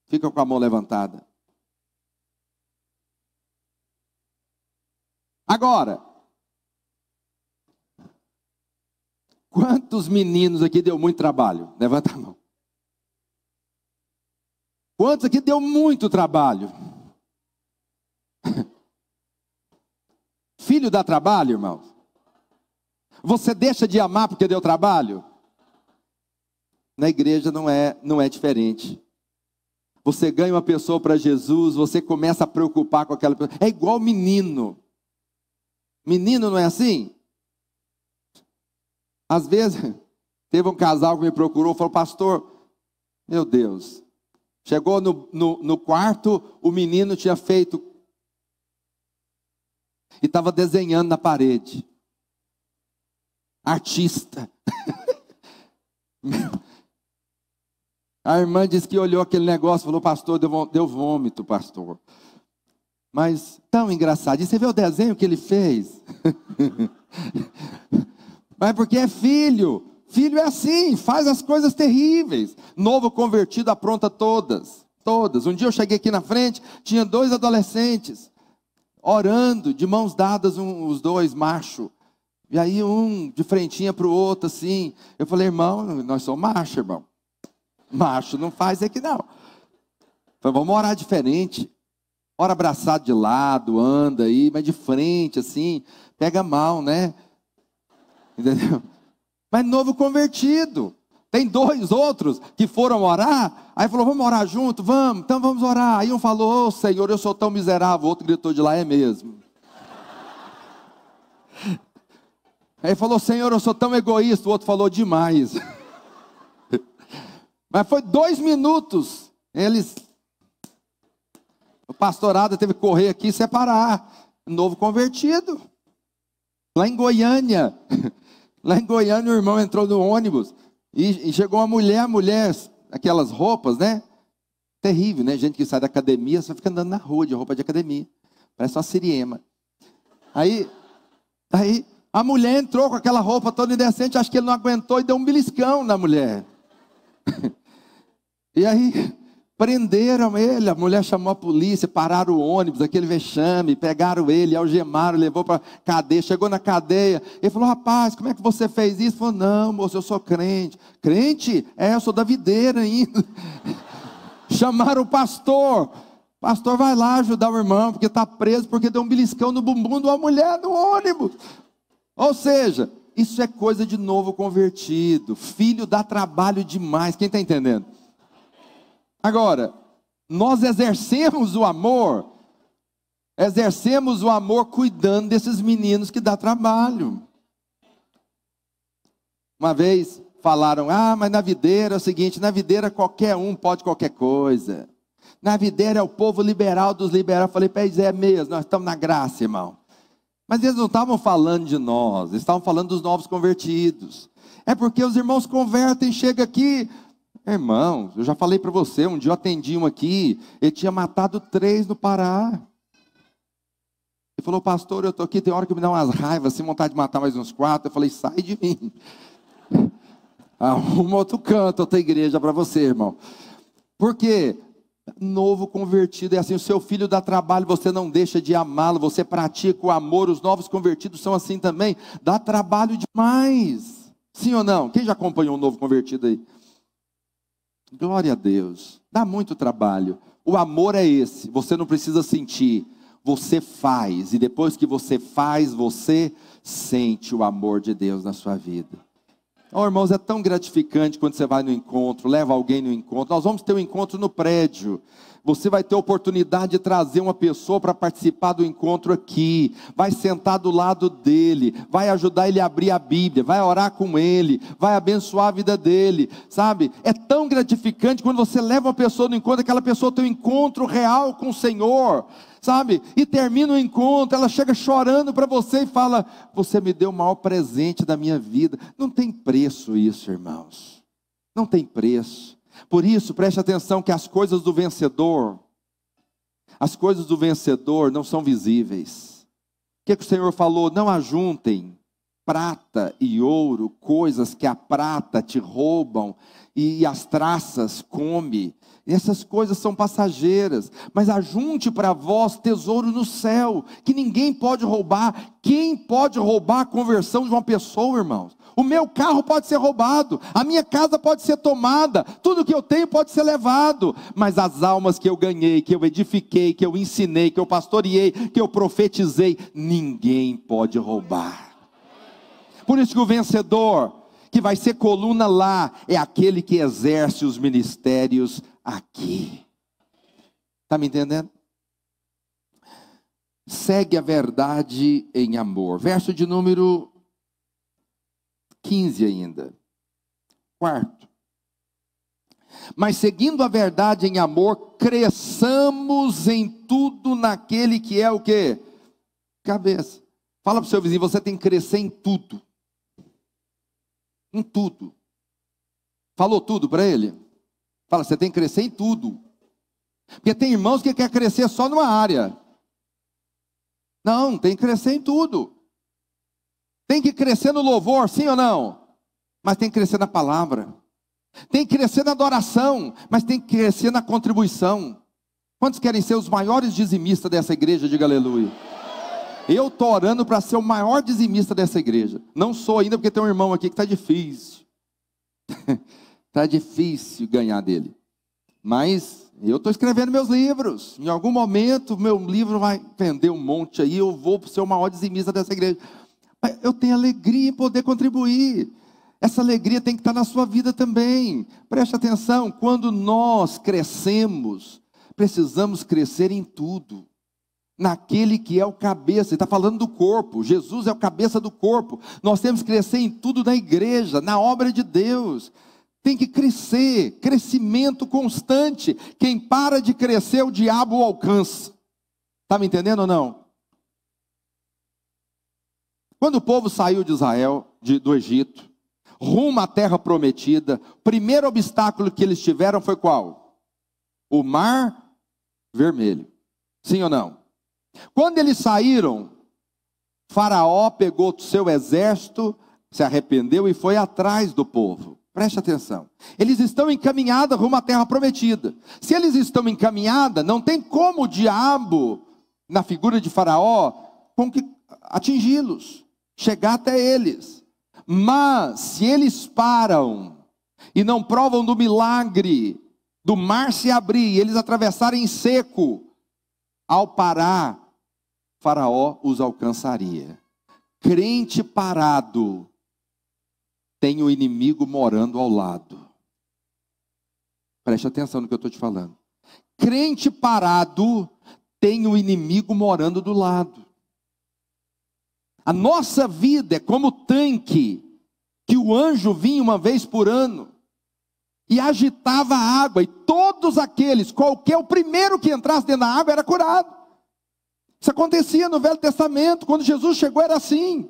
fica com a mão levantada. Agora, quantos meninos aqui deu muito trabalho? Levanta a mão. Quantos aqui deu muito trabalho? Filho dá trabalho, irmãos? Você deixa de amar porque deu trabalho? Na igreja não é diferente. Você ganha uma pessoa para Jesus, você começa a preocupar com aquela pessoa. É igual menino. Menino não é assim? Às vezes, teve um casal que me procurou e falou: pastor, meu Deus, chegou no quarto, o menino tinha feito, e estava desenhando na parede. Artista. A irmã disse que olhou aquele negócio e falou: pastor, deu vômito, pastor. Mas tão engraçado. E você vê o desenho que ele fez? Mas porque é filho. Filho é assim, faz as coisas terríveis. Novo convertido apronta todas. Um dia eu cheguei aqui na frente, tinha 2 adolescentes, orando, de mãos dadas, os 2 machos. E aí um de frentinha para o outro, assim. Eu falei: irmão, nós somos macho, irmão. Macho não faz aqui não. Falei: vamos orar diferente. Ora abraçado de lado, anda aí, mas de frente, assim, pega mal, né? Entendeu? Mas novo convertido. Tem 2 outros que foram orar, aí falou: vamos orar junto? Vamos, então vamos orar. Aí um falou: ô Senhor, eu sou tão miserável. O outro gritou de lá: é mesmo. Aí falou: Senhor, eu sou tão egoísta. O outro falou: demais. Mas foi 2 minutos, o pastorado teve que correr aqui e separar. Novo convertido. Lá em Goiânia, o irmão entrou no ônibus e chegou uma mulher, aquelas roupas, né? Terrível, né? Gente que sai da academia, só fica andando na rua de roupa de academia. Parece uma siriema. Aí a mulher entrou com aquela roupa toda indecente, acho que ele não aguentou e deu um beliscão na mulher. E aí prenderam ele, a mulher chamou a polícia, pararam o ônibus, aquele vexame, pegaram ele, algemaram, levou para cadeia, chegou na cadeia, ele falou: rapaz, como é que você fez isso? Ele falou: não, moço, eu sou crente. Crente? Eu sou da videira ainda. Chamaram o pastor vai lá ajudar o irmão, porque está preso, porque deu um beliscão no bumbum de uma mulher no ônibus. Ou seja, isso é coisa de novo convertido. Filho dá trabalho demais, quem está entendendo? Agora, nós exercemos o amor cuidando desses meninos que dá trabalho. Uma vez falaram: mas na videira é o seguinte, na videira qualquer um pode qualquer coisa. Na videira é o povo liberal dos liberais. Eu falei: pois é mesmo, nós estamos na graça, irmão. Mas eles não estavam falando de nós, eles estavam falando dos novos convertidos. É porque os irmãos convertem, chega aqui. Irmão, eu já falei para você, um dia eu atendi um aqui, ele tinha matado 3 no Pará. Ele falou: pastor, eu estou aqui, tem hora que me dá umas raivas, assim, vontade de matar mais uns 4. Eu falei: sai de mim. Arruma outro canto, outra igreja para você, irmão. Por quê? Novo convertido é assim, o seu filho dá trabalho, você não deixa de amá-lo, você pratica o amor. Os novos convertidos são assim também, dá trabalho demais. Sim ou não? Quem já acompanhou um novo convertido aí? Glória a Deus, dá muito trabalho. O amor é esse, você não precisa sentir, você faz, e depois que você faz, você sente o amor de Deus na sua vida. Oh, irmãos, é tão gratificante quando você vai no encontro, leva alguém no encontro. Nós vamos ter um encontro no prédio. Você vai ter a oportunidade de trazer uma pessoa para participar do encontro aqui. Vai sentar do lado dele, vai ajudar ele a abrir a Bíblia, vai orar com ele, vai abençoar a vida dele, sabe? É tão gratificante quando você leva uma pessoa no encontro, aquela pessoa tem um encontro real com o Senhor, sabe? E termina o encontro, ela chega chorando para você e fala: você me deu o maior presente da minha vida. Não tem preço isso, irmãos. Não tem preço. Por isso, preste atenção que as coisas do vencedor não são visíveis. O que o Senhor falou? Não ajuntem prata e ouro, coisas que a prata te roubam e as traças come. Essas coisas são passageiras, mas ajunte para vós tesouro no céu, que ninguém pode roubar. Quem pode roubar a conversão de uma pessoa, irmãos? O meu carro pode ser roubado, a minha casa pode ser tomada, tudo que eu tenho pode ser levado, mas as almas que eu ganhei, que eu edifiquei, que eu ensinei, que eu pastoreei, que eu profetizei, ninguém pode roubar. Por isso que o vencedor, que vai ser coluna lá, é aquele que exerce os ministérios aqui. Está me entendendo? Segue a verdade em amor. Verso de número 15 ainda. Quarto. Mas seguindo a verdade em amor, cresçamos em tudo naquele que é o quê? Cabeça. Fala para o seu vizinho, você tem que crescer em tudo. Em tudo. Falou tudo para ele? Fala, você tem que crescer em tudo. Porque tem irmãos que quer crescer só numa área. Não, tem que crescer em tudo. Tem que crescer no louvor, sim ou não? Mas tem que crescer na palavra. Tem que crescer na adoração, mas tem que crescer na contribuição. Quantos querem ser os maiores dizimistas dessa igreja? Diga aleluia. Eu estou orando para ser o maior dizimista dessa igreja. Não sou ainda, porque tem um irmão aqui que está difícil. Está difícil ganhar dele. Mas eu estou escrevendo meus livros. Em algum momento, meu livro vai vender um monte aí. Eu vou ser o maior dizimista dessa igreja. Mas eu tenho alegria em poder contribuir. Essa alegria tem que estar na sua vida também. Preste atenção, quando nós crescemos, precisamos crescer em tudo. Naquele que é o cabeça, ele está falando do corpo. Jesus é o cabeça do corpo. Nós temos que crescer em tudo na igreja, na obra de Deus. Tem que crescer, crescimento constante. Quem para de crescer, o diabo o alcança. Está me entendendo ou não? Quando o povo saiu de Israel, do Egito, rumo à terra prometida, o primeiro obstáculo que eles tiveram foi qual? O Mar Vermelho. Sim ou não? Quando eles saíram, Faraó pegou o seu exército, se arrependeu e foi atrás do povo. Preste atenção. Eles estão encaminhados rumo à terra prometida. Se eles estão encaminhados, não tem como o diabo, na figura de Faraó, atingi-los, chegar até eles. Mas, se eles param e não provam do milagre do mar se abrir e eles atravessarem em seco, ao parar, Faraó os alcançaria. Crente parado tem o inimigo morando ao lado. Preste atenção no que eu estou te falando. Crente parado tem o inimigo morando do lado. A nossa vida é como tanque que o anjo vinha uma vez por ano e agitava a água, e todos aqueles, o primeiro que entrasse dentro da água era curado. Isso acontecia no Velho Testamento, quando Jesus chegou era assim.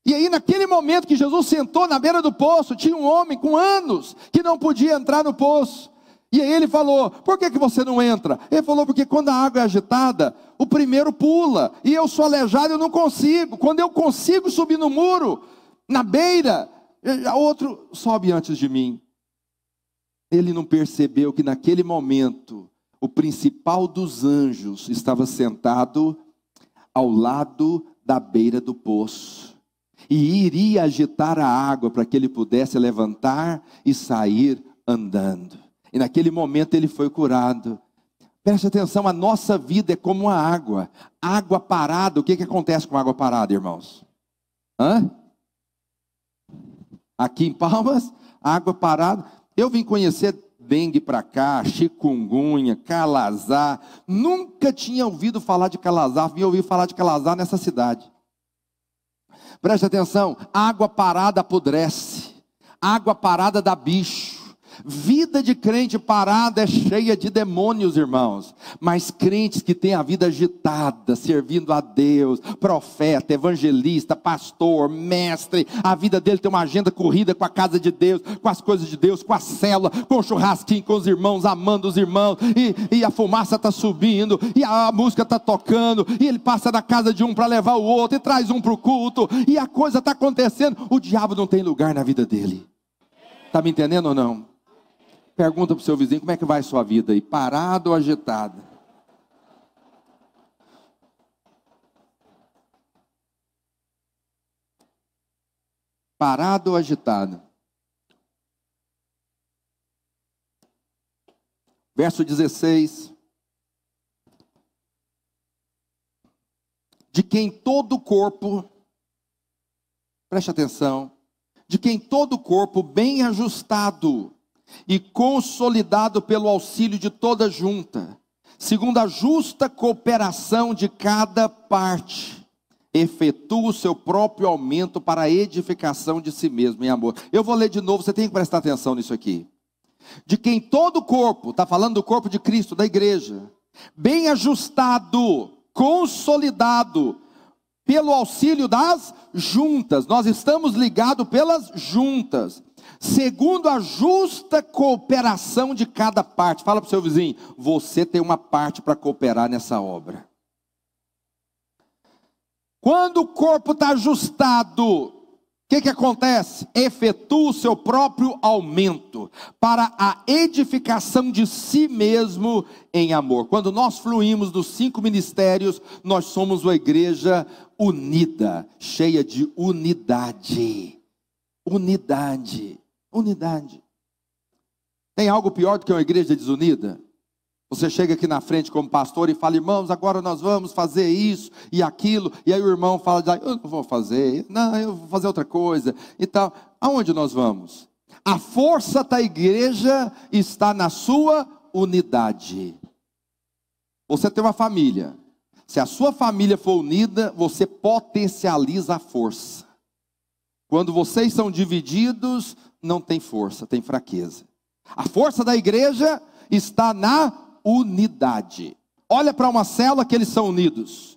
E aí naquele momento que Jesus sentou na beira do poço, tinha um homem com anos que não podia entrar no poço. E aí ele falou, por que você não entra? Ele falou, porque quando a água é agitada, o primeiro pula, e eu sou aleijado, eu não consigo. Quando eu consigo subir no muro, na beira, o outro sobe antes de mim. Ele não percebeu que naquele momento, o principal dos anjos estava sentado ao lado da beira do poço. E iria agitar a água para que ele pudesse levantar e sair andando. E naquele momento ele foi curado. Preste atenção, a nossa vida é como a água. Água parada, o que acontece com água parada, irmãos? Aqui em Palmas, água parada. Eu vim conhecer dengue para cá, chikungunya, calazar. Nunca tinha ouvido falar de calazar. Vim ouvir falar de calazar nessa cidade. Preste atenção, água parada apodrece. Água parada dá bicho. Vida de crente parada é cheia de demônios, irmãos. Mas crentes que têm a vida agitada, servindo a Deus, profeta, evangelista, pastor, mestre, a vida dele tem uma agenda corrida com a casa de Deus, com as coisas de Deus, com a célula, com o churrasquinho, com os irmãos, amando os irmãos, e a fumaça está subindo, e a música está tocando, e ele passa da casa de um para levar o outro, e traz um para o culto, e a coisa está acontecendo. O diabo não tem lugar na vida dele. Está me entendendo ou não? Pergunta para o seu vizinho, como é que vai a sua vida aí? Parada ou agitada? Parada ou agitada? Verso 16. De quem todo o corpo, preste atenção, de quem todo o corpo bem ajustado e consolidado pelo auxílio de toda junta, segundo a justa cooperação de cada parte, efetua o seu próprio aumento para a edificação de si mesmo em amor. Eu vou ler de novo, você tem que prestar atenção nisso aqui. De quem todo o corpo, está falando do corpo de Cristo, da igreja, bem ajustado, consolidado, pelo auxílio das juntas, nós estamos ligados pelas juntas, segundo a justa cooperação de cada parte. Fala para o seu vizinho, você tem uma parte para cooperar nessa obra. Quando o corpo está ajustado, o que acontece? Efetua o seu próprio aumento para a edificação de si mesmo em amor. Quando nós fluímos dos 5 ministérios, nós somos uma igreja unida, cheia de unidade. Unidade. Unidade. Tem algo pior do que uma igreja desunida? Você chega aqui na frente como pastor e fala, irmãos, agora nós vamos fazer isso e aquilo. E aí o irmão fala, eu não vou fazer, não, eu vou fazer outra coisa e tal. Aonde nós vamos? A força da igreja está na sua unidade. Você tem uma família. Se a sua família for unida, você potencializa a força. Quando vocês são divididos, não tem força, tem fraqueza. A força da igreja está na unidade. Olha para uma célula que eles são unidos.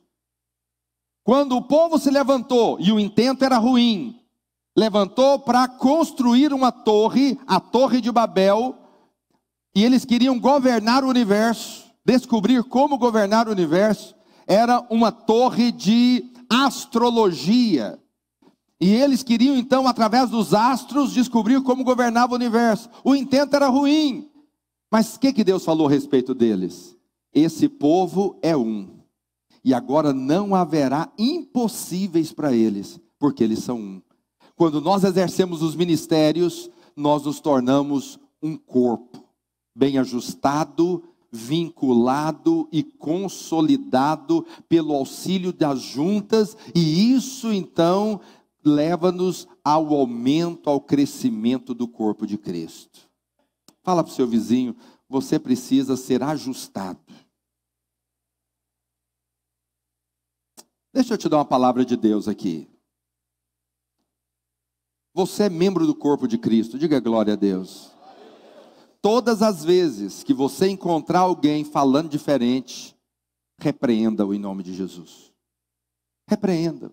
Quando o povo se levantou, e o intento era ruim, levantou para construir uma torre, a Torre de Babel, e eles queriam governar o universo, descobrir como governar o universo. Era uma torre de astrologia. E eles queriam então, através dos astros, descobrir como governava o universo. O intento era ruim. Mas o que Deus falou a respeito deles? Esse povo é um. E agora não haverá impossíveis para eles, porque eles são um. Quando nós exercemos os ministérios, nós nos tornamos um corpo, bem ajustado, vinculado e consolidado pelo auxílio das juntas. E isso então leva-nos ao aumento, ao crescimento do corpo de Cristo. Fala para o seu vizinho, você precisa ser ajustado. Deixa eu te dar uma palavra de Deus aqui. Você é membro do corpo de Cristo, diga glória a Deus. Todas as vezes que você encontrar alguém falando diferente, repreenda-o em nome de Jesus. Repreenda.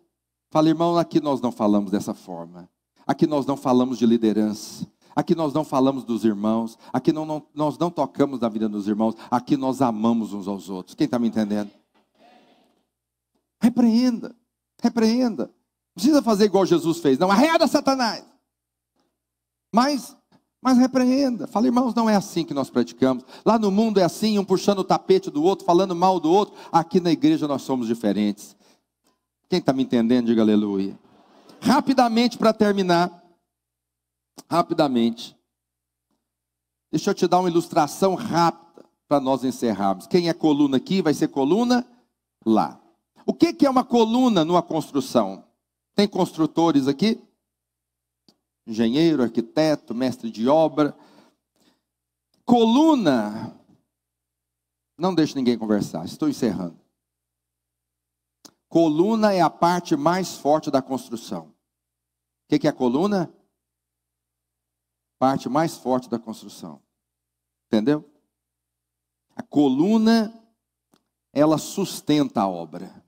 Fala, irmão, aqui nós não falamos dessa forma. Aqui nós não falamos de liderança. Aqui nós não falamos dos irmãos. Aqui nós não tocamos na vida dos irmãos. Aqui nós amamos uns aos outros. Quem está me entendendo? Repreenda. Repreenda. Não precisa fazer igual Jesus fez. Não, arreda Satanás. Mas repreenda. Fala, irmãos, não é assim que nós praticamos. Lá no mundo é assim, um puxando o tapete do outro, falando mal do outro. Aqui na igreja nós somos diferentes. Quem está me entendendo, diga aleluia. Rapidamente para terminar. Rapidamente. Deixa eu te dar uma ilustração rápida para nós encerrarmos. Quem é coluna aqui vai ser coluna lá. O que é uma coluna numa construção? Tem construtores aqui? engenheiro, arquiteto, mestre de obra. Coluna, não deixe ninguém conversar, estou encerrando. Coluna é a parte mais forte da construção. O que é a coluna? Parte mais forte da construção. Entendeu? A coluna, ela sustenta a obra.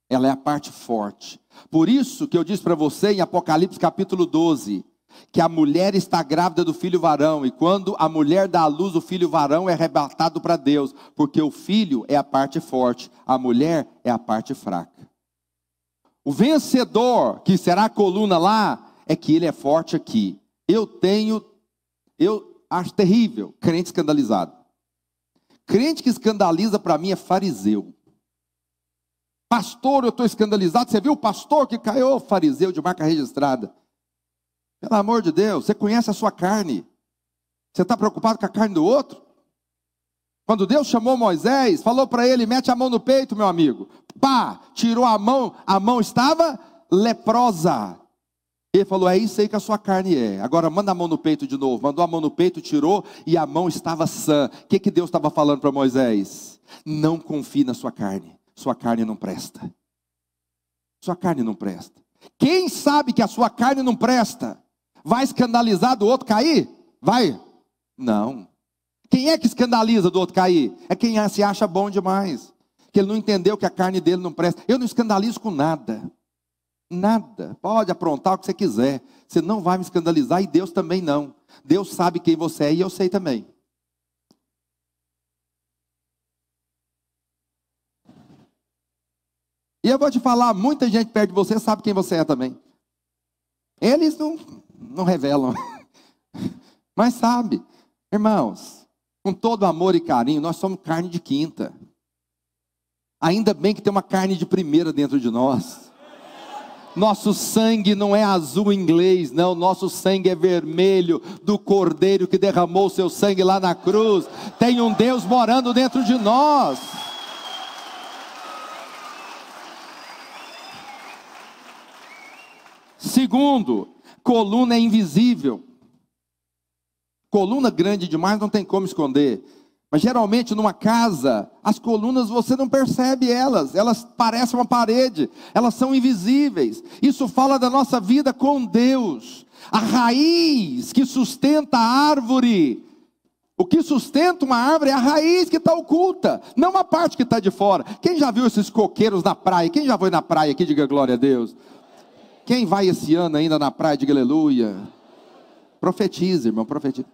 Ela é a parte forte. Por isso que eu disse para você em Apocalipse capítulo 12, que a mulher está grávida do filho varão, e quando a mulher dá à luz, o filho varão é arrebatado para Deus, porque o filho é a parte forte, a mulher é a parte fraca. O vencedor, que será a coluna lá, é que ele é forte aqui. Eu acho terrível crente escandalizado. Crente que escandaliza para mim é fariseu. Pastor, eu estou escandalizado. Você viu o pastor que caiu? Fariseu de marca registrada. Pelo amor de Deus, você conhece a sua carne. Você está preocupado com a carne do outro? Quando Deus chamou Moisés, falou para ele, mete a mão no peito, meu amigo. Pá, tirou a mão estava leprosa. Ele falou, é isso aí que a sua carne é. Agora manda a mão no peito de novo. Mandou a mão no peito, tirou e a mão estava sã. O que Deus estava falando para Moisés? Não confie na sua carne. Sua carne não presta. Sua carne não presta. Quem sabe que a sua carne não presta, vai escandalizar do outro cair? Vai? Não. Quem é que escandaliza do outro cair? É quem se acha bom demais. Que ele não entendeu que a carne dele não presta. Eu não escandalizo com nada. Nada. Pode aprontar o que você quiser. Você não vai me escandalizar e Deus também não. Deus sabe quem você é e eu sei também. E eu vou te falar, muita gente perto de você sabe quem você é também. Eles não revelam. Mas sabe. Irmãos, com todo amor e carinho, nós somos carne de quinta. Ainda bem que tem uma carne de primeira dentro de nós. Nosso sangue não é azul inglês, não. Nosso sangue é vermelho do Cordeiro que derramou seu sangue lá na cruz. Tem um Deus morando dentro de nós. Segundo, coluna é invisível. Coluna grande demais não tem como esconder. Mas geralmente numa casa, as colunas você não percebe elas parecem uma parede, elas são invisíveis. Isso fala da nossa vida com Deus. A raiz que sustenta a árvore, o que sustenta uma árvore é a raiz que está oculta, não uma parte que está de fora. Quem já viu esses coqueiros na praia? Quem já foi na praia aqui, diga glória a Deus. Quem vai esse ano ainda na praia, diga aleluia. Profetiza, irmão, profetiza.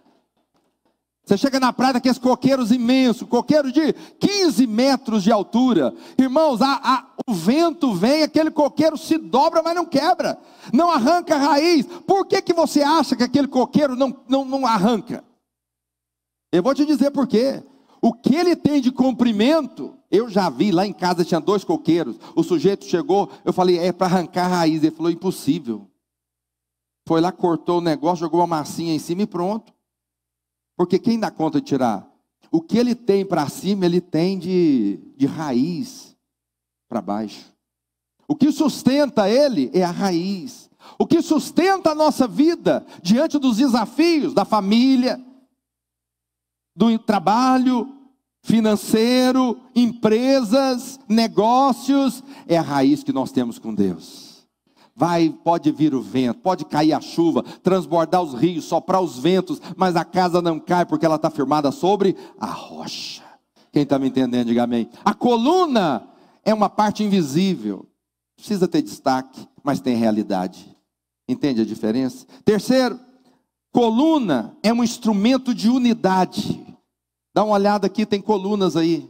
Você chega na praia daqueles coqueiros imensos, coqueiro de 15 metros de altura. Irmãos, o vento vem, aquele coqueiro se dobra, mas não quebra. Não arranca a raiz. Por que você acha que aquele coqueiro não arranca? Eu vou te dizer por quê. O que ele tem de comprimento, eu já vi, lá em casa tinha 2 coqueiros. O sujeito chegou, eu falei, é para arrancar a raiz. Ele falou, impossível. Foi lá, cortou o negócio, jogou uma massinha em cima e pronto. Porque quem dá conta de tirar? O que ele tem para cima, ele tem de raiz para baixo. O que sustenta ele é a raiz. O que sustenta a nossa vida diante dos desafios da família, do trabalho financeiro, empresas, negócios, é a raiz que nós temos com Deus. Pode vir o vento, pode cair a chuva, transbordar os rios, soprar os ventos, mas a casa não cai porque ela está firmada sobre a rocha. Quem está me entendendo, diga amém. A coluna é uma parte invisível, precisa ter destaque, mas tem realidade. Entende a diferença? Terceiro, coluna é um instrumento de unidade. Dá uma olhada aqui, tem colunas aí.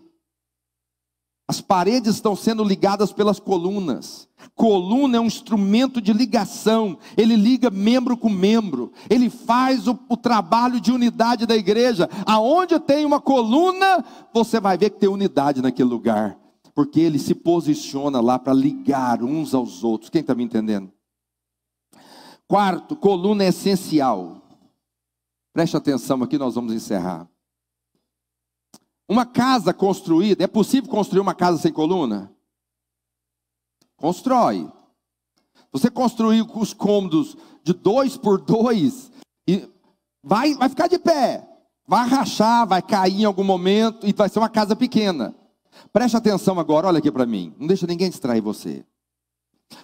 As paredes estão sendo ligadas pelas colunas. Coluna é um instrumento de ligação. Ele liga membro com membro. Ele faz o trabalho de unidade da igreja. Aonde tem uma coluna, você vai ver que tem unidade naquele lugar. Porque ele se posiciona lá para ligar uns aos outros. Quem está me entendendo? Quarto, coluna é essencial. Preste atenção aqui, nós vamos encerrar. Uma casa construída, é possível construir uma casa sem coluna? Constrói. Você construir os cômodos de 2 por 2, e vai ficar de pé, vai rachar, vai cair em algum momento, e vai ser uma casa pequena. Preste atenção agora, olha aqui para mim, não deixa ninguém distrair você.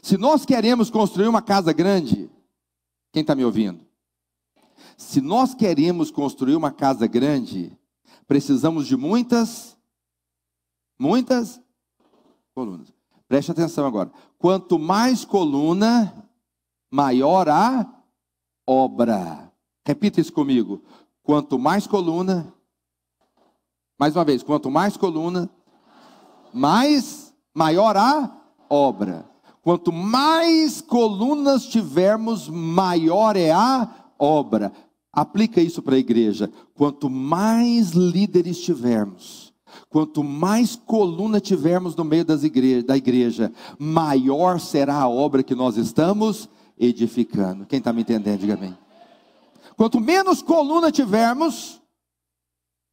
Se nós queremos construir uma casa grande, quem está me ouvindo? Se nós queremos construir uma casa grande, precisamos de muitas colunas. Preste atenção agora. Quanto mais coluna, maior a obra. Repita isso comigo. Quanto mais coluna, mais uma vez, quanto mais coluna, maior a obra. Quanto mais colunas tivermos, maior é a obra. Aplica isso para a igreja. Quanto mais líderes tivermos, quanto mais coluna tivermos no meio da igreja, maior será a obra que nós estamos edificando. Quem está me entendendo, diga amém. Quanto menos coluna tivermos,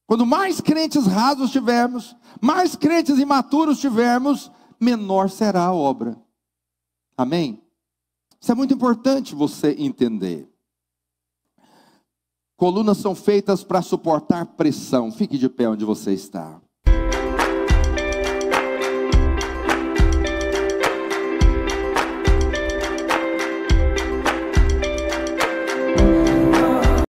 quanto mais crentes rasos tivermos, mais crentes imaturos tivermos, menor será a obra. Amém? Isso é muito importante você entender. Colunas são feitas para suportar pressão. Fique de pé onde você está.